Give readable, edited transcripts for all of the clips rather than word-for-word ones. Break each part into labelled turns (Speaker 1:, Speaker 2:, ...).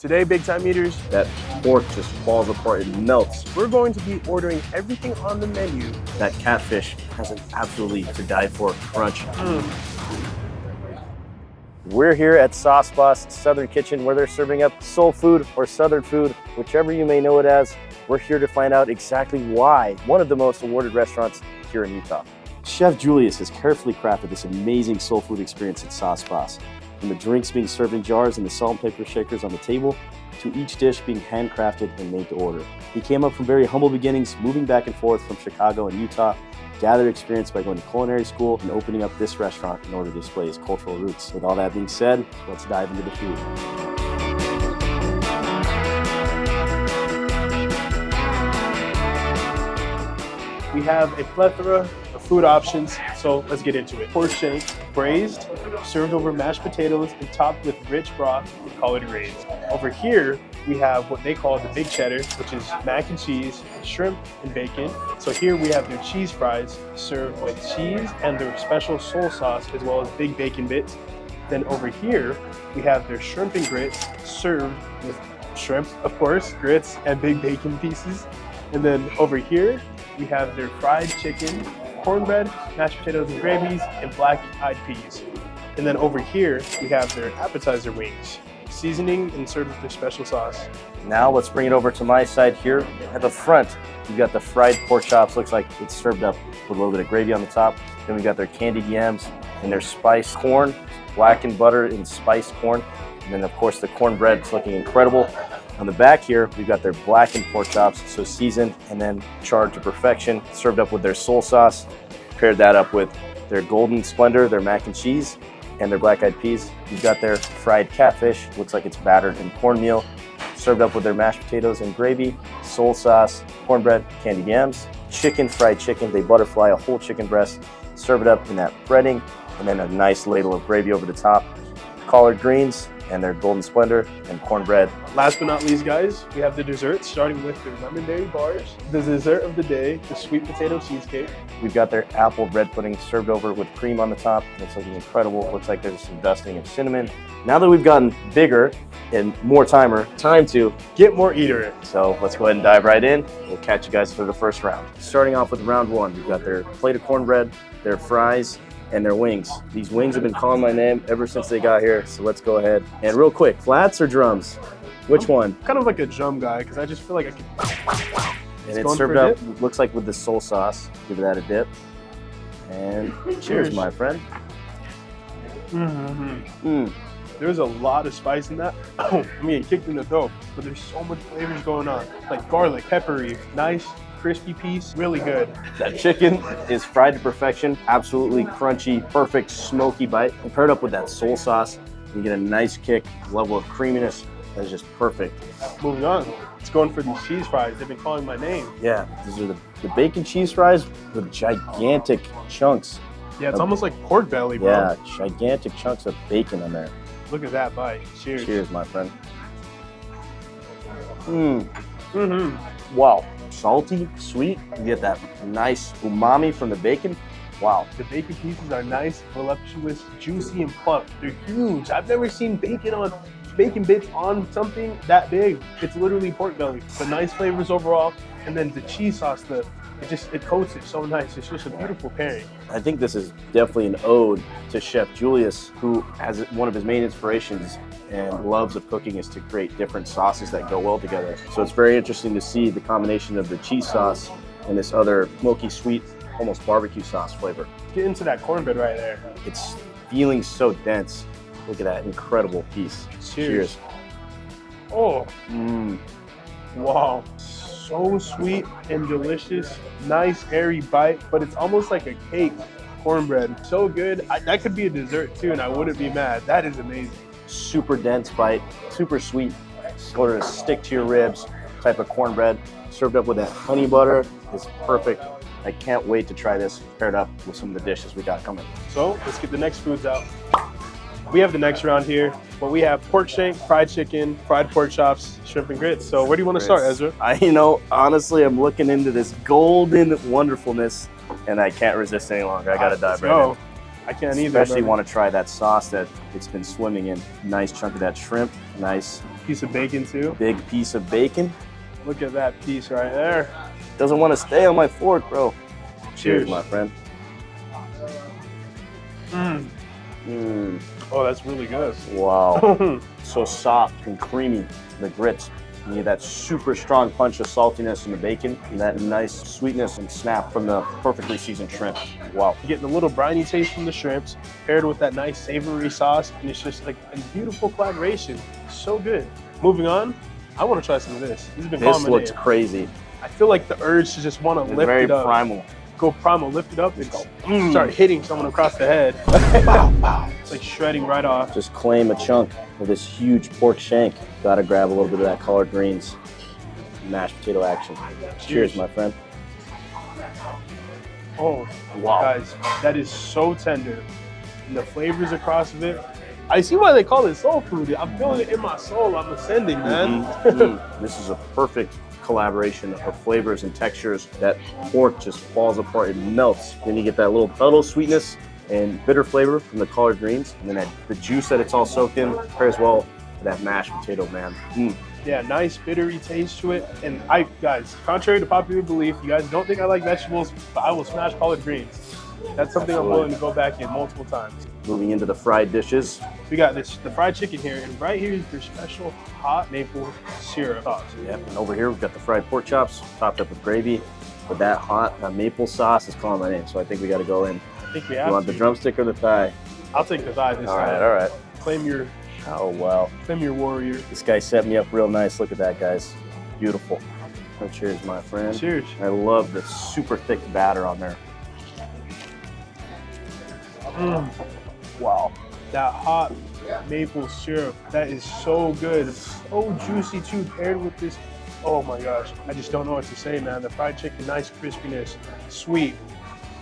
Speaker 1: Today, big time eaters,
Speaker 2: that pork just falls apart and melts.
Speaker 1: we're going to be ordering everything on the menu.
Speaker 2: That catfish has an absolutely to die for crunch. We're here at Sauce Boss Southern Kitchen, where they're serving up soul food or Southern food, whichever you may know it as. We're here to find out exactly why one of the most awarded restaurants here in Utah. Chef Julius has carefully crafted this amazing soul food experience at Sauce Boss. From the drinks being served in jars and the salt and pepper shakers on the table, to each dish being handcrafted and made to order. He came up from very humble beginnings, moving back and forth from Chicago and Utah, gathered experience by going to culinary school and opening up this restaurant in order to display his cultural roots. With all that being said, let's dive into the food.
Speaker 1: We have a plethora of food options, so let's get into it. Pork shank, braised, served over mashed potatoes and topped with rich broth and collard greens. Over here, we have what they call the big cheddar, which is mac and cheese, shrimp, and bacon. So here we have their cheese fries served with cheese and their special soul sauce, as well as big bacon bits. Then over here, we have their shrimp and grits served with shrimp, of course, grits, and big bacon pieces. And then over here, we have their fried chicken, cornbread, mashed potatoes and gravies, and black-eyed peas. And then over here, we have their appetizer wings, seasoning and served with their special sauce.
Speaker 2: Now let's bring it over to my side here. At the front, you've got the fried pork chops. Looks like it's served up with a little bit of gravy on the top. Then we got their candied yams and their spiced corn, blackened butter and spiced corn. And then of course the cornbread is looking incredible. On the back here, we've got their blackened pork chops, so seasoned and then charred to perfection, served up with their soul sauce. Paired that up with their golden splendor, their mac and cheese, and their black-eyed peas. You've got their fried catfish, looks like it's battered in cornmeal, served up with their mashed potatoes and gravy, soul sauce, cornbread, candied yams, chicken, fried chicken. They butterfly a whole chicken breast, serve it up in that breading, and then a nice ladle of gravy over the top. Collard greens and their golden splendor and cornbread.
Speaker 1: Last but not least, guys, we have the desserts, starting with their lemon berry bars, the dessert of the day, the sweet potato cheesecake.
Speaker 2: We've got their apple bread pudding served over with cream on the top. It's looking incredible. Looks like there's some dusting of cinnamon. Now that we've gotten bigger and more time to
Speaker 1: get more eater.
Speaker 2: So let's go ahead and dive right in. We'll catch you guys for the first round. Starting off with round one, we've got their plate of cornbread, their fries, and their wings. These wings have been calling my name ever since they got here, so let's go ahead. And real quick, flats or drums? Which one?
Speaker 1: Kind of like a drum guy, because I just feel like I can...
Speaker 2: And it's served up, looks like with the soul sauce. Give that a dip. And cheers, my friend.
Speaker 1: There's a lot of spice in that. I mean, it kicked in the throat, but there's so much flavors going on. Like garlic, peppery, nice, crispy piece, really good.
Speaker 2: That chicken is fried to perfection, absolutely crunchy, perfect smoky bite. And paired up with that soul sauce, you get a nice kick, level of creaminess that is just perfect.
Speaker 1: Moving on, let's go in for these cheese fries. They've been calling my name.
Speaker 2: Yeah, these are the bacon cheese fries with gigantic chunks.
Speaker 1: Yeah, it's almost like pork belly, bro.
Speaker 2: Yeah, gigantic chunks of bacon in there.
Speaker 1: Look at that bite. Cheers.
Speaker 2: Cheers, my friend. Wow. Salty, sweet. You get that nice umami from the bacon. Wow.
Speaker 1: The bacon pieces are nice, voluptuous, juicy, and plump. They're huge. I've never seen bacon bits on something that big. It's literally pork belly. But nice flavors overall. And then the cheese sauce, it coats it so nice. It's just a beautiful pairing.
Speaker 2: I think this is definitely an ode to Chef Julius, who has one of his main inspirations and loves of cooking is to create different sauces that go well together. So it's very interesting to see the combination of the cheese sauce and this other smoky, sweet, almost barbecue sauce flavor.
Speaker 1: Get into that cornbread right there.
Speaker 2: It's feeling so dense. Look at that incredible piece.
Speaker 1: Cheers. Oh. Wow. So sweet and delicious. Nice, airy bite, but it's almost like a cake. Cornbread. So good. That could be a dessert too, and I wouldn't be mad. That is amazing.
Speaker 2: Super dense bite, super sweet, sort of stick to your ribs type of cornbread, served up with that honey butter. It's perfect. I can't wait to try this paired up with some of the dishes we got coming.
Speaker 1: So let's get the next foods out. We have the next round here, but we have pork shank, fried chicken, fried pork chops, shrimp and grits. So where do you want to start, Ezra?
Speaker 2: Honestly, I'm looking into this golden wonderfulness and I can't resist any longer. I gotta dive right in.
Speaker 1: I can't either.
Speaker 2: Especially want to try that sauce that it's been swimming in. Nice chunk of that shrimp, nice
Speaker 1: Piece of bacon too.
Speaker 2: Big piece of bacon.
Speaker 1: Look at that piece right there.
Speaker 2: Doesn't want to stay on my fork, bro. Cheers, my friend.
Speaker 1: Oh, that's really good.
Speaker 2: Wow. So soft and creamy, the grits. You get that super strong punch of saltiness in the bacon, and that nice sweetness and snap from the perfectly seasoned shrimp. Wow.
Speaker 1: You're getting a little briny taste from the shrimps, paired with that nice savory sauce, and it's just like a beautiful collaboration. So good. Moving on, I want to try some of this. This has been calling
Speaker 2: This
Speaker 1: my
Speaker 2: looks
Speaker 1: name.
Speaker 2: crazy.
Speaker 1: I feel like the urge to just want to
Speaker 2: It's
Speaker 1: lift
Speaker 2: very
Speaker 1: it up.
Speaker 2: primal.
Speaker 1: Go primal, lift it up, and start hitting someone across the head. Pow, pow. It's like shredding right off.
Speaker 2: Just claim a chunk of this huge pork shank. Gotta grab a little bit of that collard greens. Mashed potato action. Cheers, my friend.
Speaker 1: Oh,
Speaker 2: Wow.
Speaker 1: guys, that is so tender. And the flavors across of it. I see why they call it soul food. I'm feeling it in my soul. I'm ascending, man.
Speaker 2: This is a perfect collaboration of flavors and textures. That pork just falls apart, it melts. Then you get that little subtle sweetness and bitter flavor from the collard greens. And then the juice that it's all soaked in pairs well with that mashed potato, man.
Speaker 1: Yeah, nice bittery taste to it. And guys, contrary to popular belief, you guys don't think I like vegetables, but I will smash collard greens. That's something I'm willing to go back in multiple times.
Speaker 2: Moving into the fried dishes.
Speaker 1: We got the fried chicken here, and right here is their special hot maple syrup sauce.
Speaker 2: Yep, and over here we've got the fried pork chops topped up with gravy. But that hot maple sauce is calling my name, so I think we got to go in.
Speaker 1: I think we have
Speaker 2: You want
Speaker 1: to.
Speaker 2: the drumstick or the thigh?
Speaker 1: I'll take the thigh this
Speaker 2: All
Speaker 1: time.
Speaker 2: right, all right.
Speaker 1: Claim your
Speaker 2: Oh, wow.
Speaker 1: warrior.
Speaker 2: This guy set me up real nice. Look at that, guys. Beautiful. Oh, cheers, my friend.
Speaker 1: Cheers.
Speaker 2: I love the super thick batter on there. Wow.
Speaker 1: That hot maple syrup, that is so good. So juicy too, paired with this. Oh my gosh, I just don't know what to say, man. The fried chicken, nice crispiness, sweet,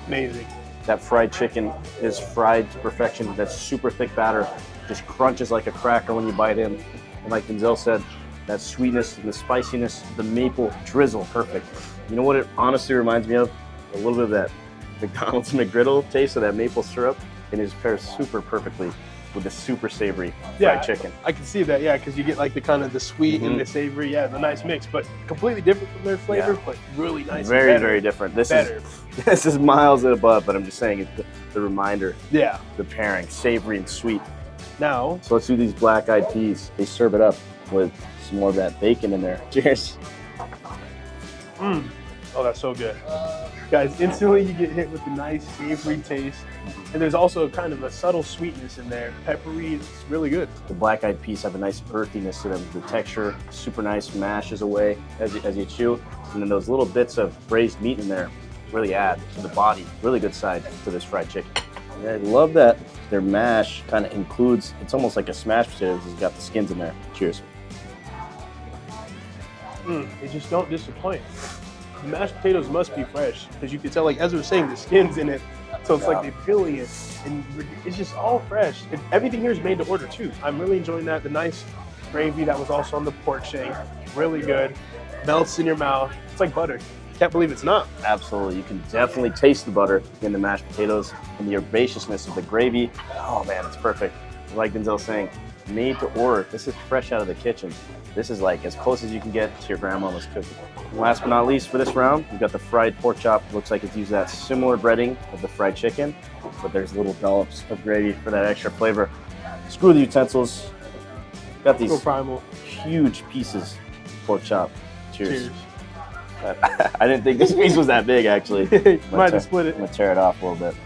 Speaker 1: amazing.
Speaker 2: That fried chicken is fried to perfection. That super thick batter just crunches like a cracker when you bite in. And like Denzel said, that sweetness and the spiciness, the maple drizzle, perfect. You know what it honestly reminds me of? A little bit of that McDonald's McGriddle taste of that maple syrup, and it just pairs super perfectly with the super savory fried chicken.
Speaker 1: I can see that, yeah, because you get like the kind of the sweet and the savory, yeah, the nice mix, but completely different from their flavor, but really nice.
Speaker 2: Very,
Speaker 1: and better.
Speaker 2: very different. This is miles above, but I'm just saying it's the reminder.
Speaker 1: Yeah.
Speaker 2: The pairing, savory and sweet.
Speaker 1: Now,
Speaker 2: So let's do these black-eyed peas. They serve it up with some more of that bacon in there. Cheers.
Speaker 1: oh, that's so good. Guys, instantly you get hit with the nice savory taste. And there's also kind of a subtle sweetness in there. Peppery, it's really good.
Speaker 2: The black-eyed peas have a nice earthiness to them. The texture, super nice, mashes away as you chew. And then those little bits of braised meat in there really add to the body. Really good side to this fried chicken. Yeah, I love that their mash kind of includes, it's almost like a smashed potato because it's got the skins in there. Cheers.
Speaker 1: They just don't disappoint. The mashed potatoes must be fresh because you can tell, like Ezra was saying, the skin's in it. So it's like they're peeling it, and it's just all fresh. And everything here is made to order too. I'm really enjoying that. The nice gravy that was also on the pork shank, really good. Melts in your mouth. It's like butter. Can't believe it's not.
Speaker 2: Absolutely. You can definitely taste the butter in the mashed potatoes and the herbaceousness of the gravy. Oh man, it's perfect. Like Denzel saying, made to order. This is fresh out of the kitchen. This is like as close as you can get to your grandmama's cooking. And last but not least for this round, we've got the fried pork chop. Looks like it's used that similar breading of the fried chicken, but there's little dollops of gravy for that extra flavor. Screw the utensils. Got these
Speaker 1: Go primal.
Speaker 2: huge pieces of pork chop. Cheers.
Speaker 1: Cheers.
Speaker 2: I didn't think this piece was that big, actually.
Speaker 1: Might have split it.
Speaker 2: I'm gonna tear it off a little bit.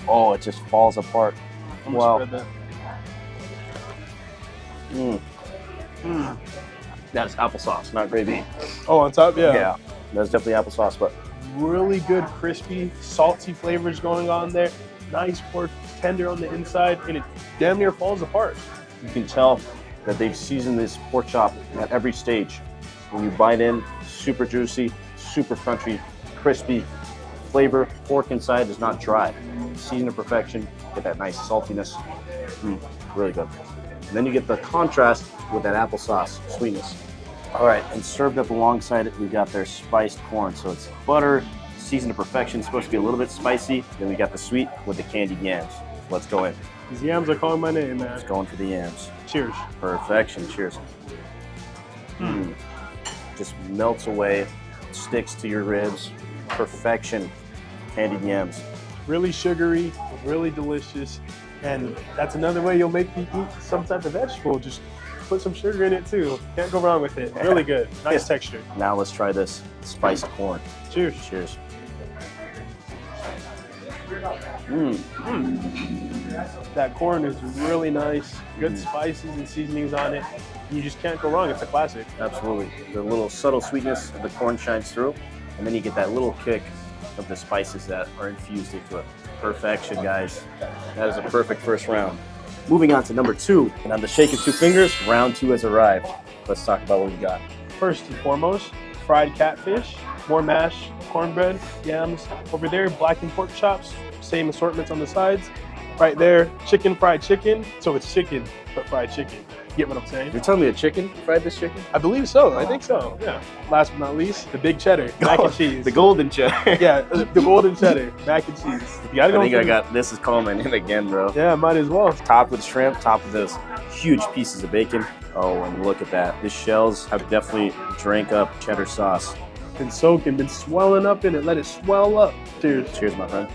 Speaker 2: Oh, it just falls apart.
Speaker 1: I'm
Speaker 2: Wow.
Speaker 1: gonna spread that.
Speaker 2: That's applesauce, not gravy.
Speaker 1: Oh, on top, yeah.
Speaker 2: Yeah, that's definitely applesauce, but
Speaker 1: Really good, crispy, salty flavors going on there. Nice pork, tender on the inside, and it damn near falls apart.
Speaker 2: you can tell that they've seasoned this pork chop at every stage. When you bite in, super juicy, super crunchy, crispy flavor. Pork inside is not dry. Seasoned to perfection. Get that nice saltiness. Really good. And then you get the contrast with that applesauce sweetness. All right, and served up alongside it, we've got their spiced corn. So it's butter, seasoned to perfection. It's supposed to be a little bit spicy. Then we got the sweet with the candied yams. Let's go in.
Speaker 1: These yams are calling my name, man.
Speaker 2: Just going for the yams.
Speaker 1: Cheers.
Speaker 2: Perfection. Cheers. Just melts away, sticks to your ribs. Perfection. Candied yams.
Speaker 1: Really sugary, really delicious. And that's another way you'll make me eat some type of vegetable. Just put some sugar in it too. Can't go wrong with it. Really good. Nice texture.
Speaker 2: Now let's try this spiced corn.
Speaker 1: Cheers.
Speaker 2: Cheers.
Speaker 1: That corn is really nice. Good spices and seasonings on it. You just can't go wrong. It's a classic.
Speaker 2: Absolutely. The little subtle sweetness of the corn shines through, and then you get that little kick of the spices that are infused into it. Perfection, guys. That is a perfect first round. Moving on to number 2, and on the shake of 2 fingers, round 2 has arrived. Let's talk about what we got.
Speaker 1: First and foremost, fried catfish, more mash, cornbread, yams. Over there, blackened pork chops, same assortments on the sides. Right there, chicken, fried chicken. So it's chicken, but fried chicken. Get what I'm saying?
Speaker 2: You're telling me a chicken fried this chicken?
Speaker 1: I believe so. I think so. Yeah. Last but not least, the big cheddar, mac and cheese.
Speaker 2: The golden cheddar.
Speaker 1: Yeah, the golden cheddar, mac and cheese. You gotta go.
Speaker 2: I think I got this is calling my name again, bro.
Speaker 1: Yeah, might as well.
Speaker 2: Topped with shrimp, topped with those huge pieces of bacon. Oh, and look at that. These shells have definitely drank up cheddar sauce.
Speaker 1: Been soaking, been swelling up in it. Let it swell up. Cheers.
Speaker 2: Cheers, my friend.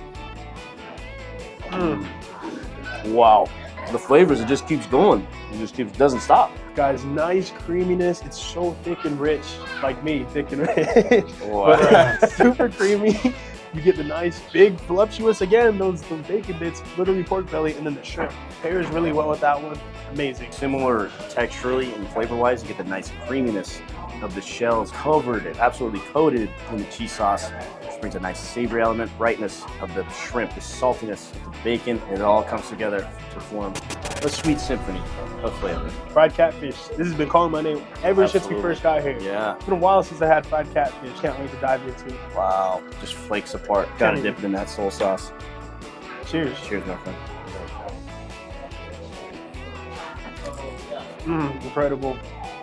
Speaker 2: Wow. The flavors, it just keeps going. It just doesn't stop.
Speaker 1: Guys, nice creaminess. It's so thick and rich, like me, thick and rich.
Speaker 2: Wow.
Speaker 1: But super creamy. You get the nice, big, voluptuous, again, those bacon bits, literally pork belly, and then the shrimp. Pairs really well with that one. Amazing.
Speaker 2: Similar texturally and flavor-wise, you get the nice creaminess of the shells covered and absolutely coated in the cheese sauce, which brings a nice savory element, brightness of the shrimp, the saltiness of the bacon. It all comes together to form a sweet symphony of flavor.
Speaker 1: Fried catfish. This has been calling my name ever since we first got here.
Speaker 2: Yeah.
Speaker 1: It's been a while since I had fried catfish. Can't wait to dive into it.
Speaker 2: Wow. Just flakes apart. Gotta dip it in that soul sauce.
Speaker 1: Cheers.
Speaker 2: Cheers, my friend.
Speaker 1: Incredible.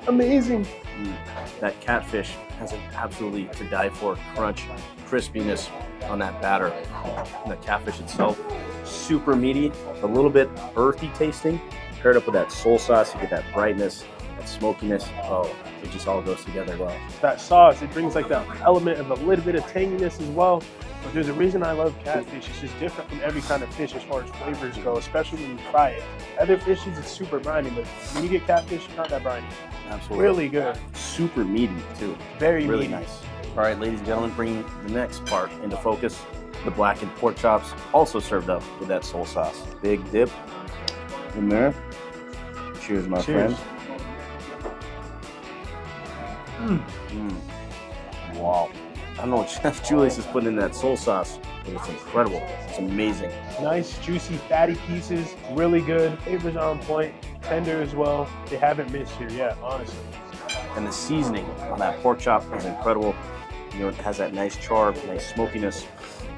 Speaker 1: Amazing.
Speaker 2: That catfish has an absolutely to die for crunch, crispiness on that batter. And the catfish itself, super meaty, a little bit earthy tasting. Paired up with that soul sauce, you get that brightness, that smokiness. Oh, it just all goes together well.
Speaker 1: That sauce, it brings like that element of a little bit of tanginess as well. But there's a reason I love catfish. It's just different from every kind of fish as far as flavors go, especially when you fry it. Other fishes, it's super briny, but when you get catfish, it's not that briny.
Speaker 2: Absolutely.
Speaker 1: Really good.
Speaker 2: Super meaty, too.
Speaker 1: Very
Speaker 2: really
Speaker 1: meaty.
Speaker 2: Nice. All right, ladies and gentlemen, bringing the next part into focus. The blackened pork chops, also served up with that soul sauce. Big dip in there. Cheers, my friend. Wow. I don't know what Chef Julius is putting in that soul sauce, but it's incredible. It's amazing.
Speaker 1: Nice, juicy, fatty pieces. Really good. Flavors on point. Tender as well. They haven't missed here yet, honestly.
Speaker 2: And the seasoning on that pork chop is incredible. You know, it has that nice char, nice smokiness.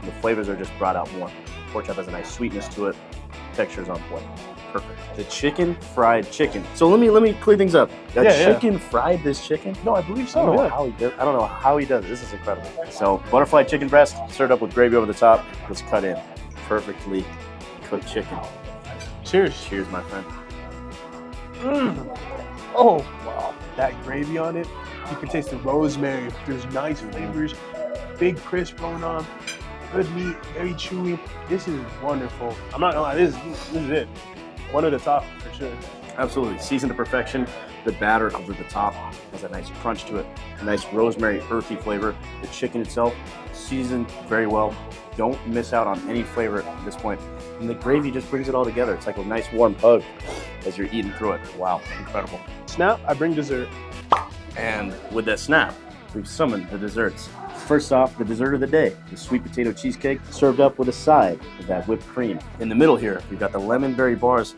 Speaker 2: And the flavors are just brought out more. Pork chop has a nice sweetness to it. Texture's on point. Perfect. The chicken fried chicken. So let me clear things up. That chicken fried this chicken?
Speaker 1: No, I believe so.
Speaker 2: I don't know how he does it. This is incredible. So butterfly chicken breast served up with gravy over the top. Let's cut in. Perfectly cooked chicken.
Speaker 1: Cheers.
Speaker 2: Cheers, my friend.
Speaker 1: Oh, wow. That gravy on it. You can taste the rosemary. There's nice flavors. Big crisp going on. Good meat, very chewy. This is wonderful. I'm not gonna lie, this is it. One of the top for sure.
Speaker 2: Absolutely. Seasoned to perfection. The batter over the top has a nice crunch to it. A nice rosemary, earthy flavor. The chicken itself, seasoned very well. Don't miss out on any flavor at this point. And the gravy just brings it all together. It's like a nice warm hug as you're eating through it. Wow, incredible.
Speaker 1: Snap, I bring dessert.
Speaker 2: And with that snap, we've summoned the desserts. First off, the dessert of the day, the sweet potato cheesecake served up with a side of that whipped cream. In the middle here, we've got the lemon berry bars,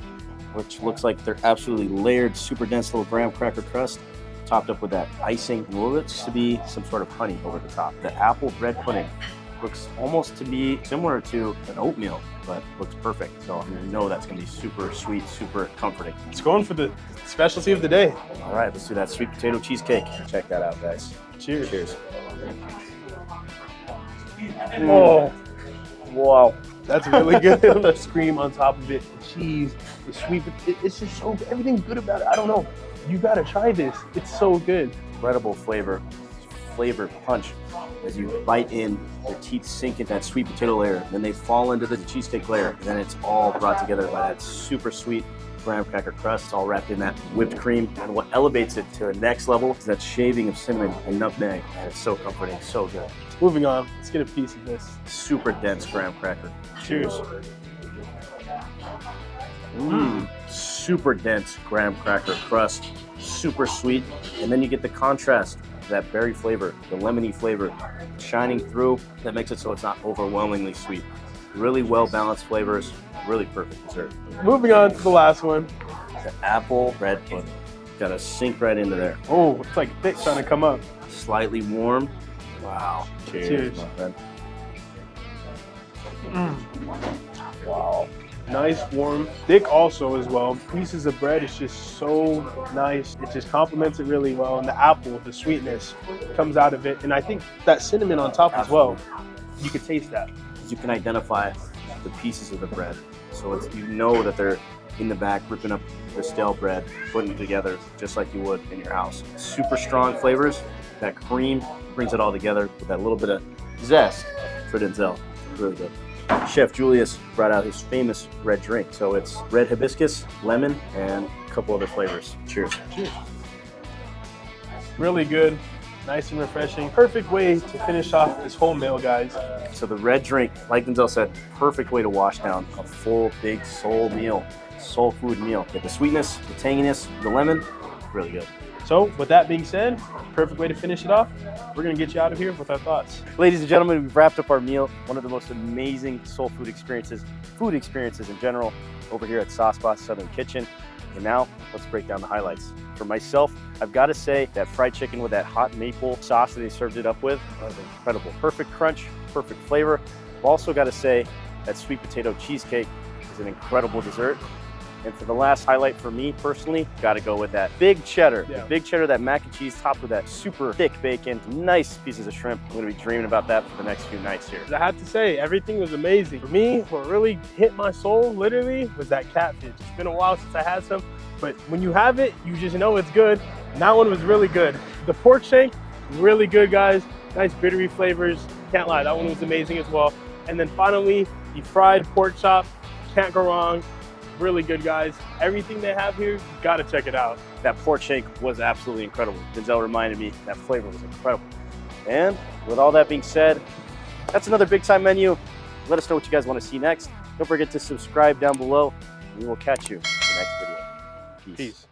Speaker 2: which looks like they're absolutely layered, super dense little graham cracker crust, topped up with that icing, and what looks to be some sort of honey over the top. The apple bread pudding looks almost to be similar to an oatmeal, but looks perfect. So you know that's gonna be super sweet, super comforting.
Speaker 1: It's going for the specialty of the day.
Speaker 2: All right, let's do that sweet potato cheesecake. Check that out, guys.
Speaker 1: Cheers.
Speaker 2: Cheers.
Speaker 1: Oh, wow. That's really good. The cream on top of it, the cheese, the sweet, it's just so, everything's good about it. I don't know. You gotta try this. It's so good.
Speaker 2: Incredible flavor punch. As you bite in, your teeth sink in that sweet potato layer, then they fall into the cheesecake layer, and then it's all brought together by that super sweet graham cracker crust, all wrapped in that whipped cream. And what elevates it to the next level is that shaving of cinnamon and nutmeg. And it's so comforting, so good.
Speaker 1: Moving on, let's get a piece of this.
Speaker 2: Super dense graham cracker.
Speaker 1: Cheers.
Speaker 2: Super dense graham cracker crust, super sweet, and then you get the contrast of that berry flavor, the lemony flavor shining through. That makes it so it's not overwhelmingly sweet. Really well balanced flavors, really perfect dessert.
Speaker 1: Moving on to the last one.
Speaker 2: The apple bread pudding. Gotta sink right into there.
Speaker 1: Oh, it's like thick trying to come up.
Speaker 2: Slightly warm. Wow.
Speaker 1: Cheers.
Speaker 2: My friend.
Speaker 1: Wow. Nice, warm, thick also as well. Pieces of bread is just so nice. It just complements it really well. And the apple, the sweetness comes out of it. And I think that cinnamon on top as well, you can taste that.
Speaker 2: You can identify the pieces of the bread. So it's, you know that they're in the back ripping up the stale bread, putting it together just like you would in your house. Super strong flavors. That cream brings it all together with that little bit of zest for Denzel. Really good. Chef Julius brought out his famous red drink. So it's red hibiscus, lemon, and a couple other flavors. Cheers.
Speaker 1: Cheers. Really good, nice and refreshing. Perfect way to finish off this whole meal, guys.
Speaker 2: So the red drink, like Denzel said, perfect way to wash down a full, big soul meal, soul food meal. Get the sweetness, the tanginess, the lemon, really good.
Speaker 1: So with that being said, perfect way to finish it off. We're gonna get you out of here with our thoughts.
Speaker 2: Ladies and gentlemen, we've wrapped up our meal. One of the most amazing soul food experiences in general, over here at Sauce Boss Southern Kitchen. And now, let's break down the highlights. For myself, I've got to say that fried chicken with that hot maple sauce that they served it up with was incredible. Perfect crunch, perfect flavor. I've also got to say that sweet potato cheesecake is an incredible dessert. And for the last highlight for me personally, got to go with that big cheddar.
Speaker 1: Yeah.
Speaker 2: The big cheddar, that mac and cheese topped with that super thick bacon, nice pieces of shrimp. I'm going to be dreaming about that for the next few nights here.
Speaker 1: I have to say, everything was amazing. For me, what really hit my soul, literally, was that catfish. It's been a while since I had some, but when you have it, you just know it's good. And that one was really good. The pork shank, really good, guys. Nice bittery flavors. Can't lie, that one was amazing as well. And then finally, the fried pork chop. Can't go wrong. Really good, guys. Everything they have here, you gotta check it out.
Speaker 2: That pork shank was absolutely incredible. Denzel reminded me that flavor was incredible. And with all that being said, that's another big time menu. Let us know what you guys want to see next. Don't forget to subscribe down below. We will catch you in the next video. Peace.
Speaker 1: Peace.